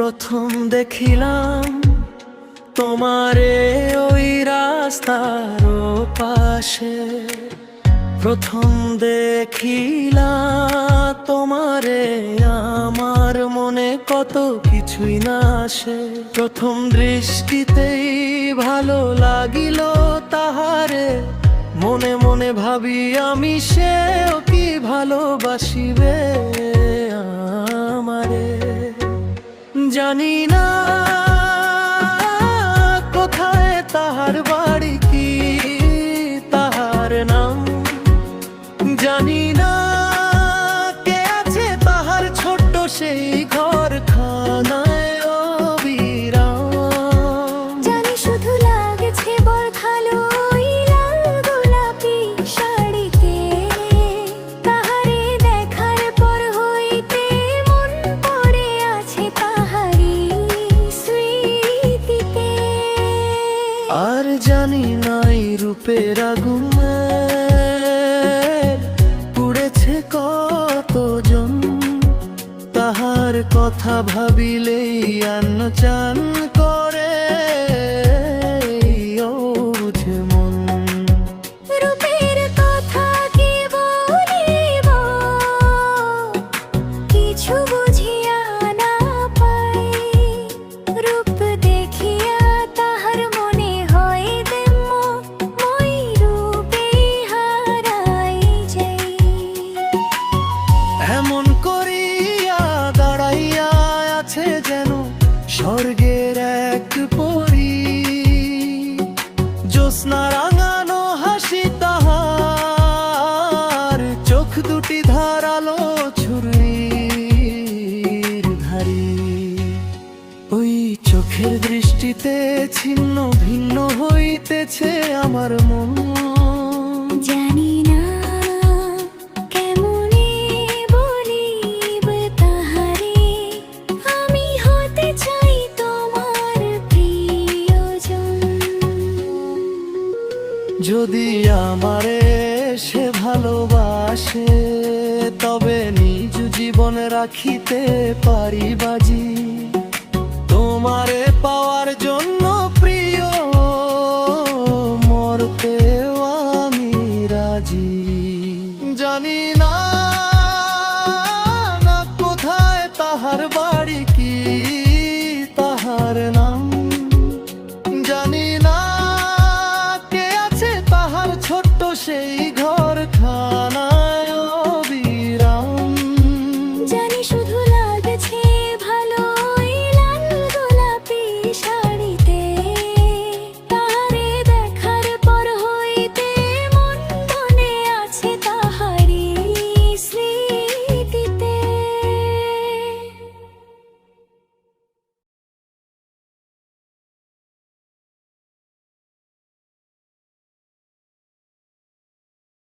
প্রথম দেখিলাম তোমারে ওই রাস্তার পাশে, প্রথম দেখিলাম তোমারে আমার মনে কত কিছুই না আসে। প্রথম দৃষ্টিতেই ভালো লাগিল তাহারে, মনে মনে ভাবি আমি সেও কি ভালোবাসিবে আমারে। জানি না কোথায় তাহার বাড়ি, কি তাহার নাম জানি না, কে আছে তাহার ছোট্ট সেই ঘরখানায় অবিরাম। জানি শুধু লাগছে বরখালো ওই লাল গোলাপি শাড়িতে, তাহারে দেখার পর হইতে মন পড়ে আছে তাহারি স্মৃতিতে। আর জানি নাই রূপের আগুনে পুড়েছে কতজন, তাহার কথা ভাবিলেই আন্ন চান করে ওঠে মন। রূপের কথা কি বলিব, কিছু বুঝিয়া না পাই। রূপ দেখিয়া তাহার মনে হয় দেম্য, মই রূপে হারাই যাই। এমন করিয়া দাঁড়াইয়া আছে যেন স্বর্গের এক পরী, জ্যোৎস্না রাঙানো হাসি তাহার, চোখ দুটি ধারালো ছুরির ধারি। ওই চোখের দৃষ্টিতে ছিন্ন ভিন্ন হইতেছে আমার মন। জানি না কেমনে বলিব তাহারে, আমি হতে চাই তোমার প্রিয়জন। যদি আমারে সে ভালোবাসে, তবে নিজ জীবন রাখিতে পারি বাজি। তোমারে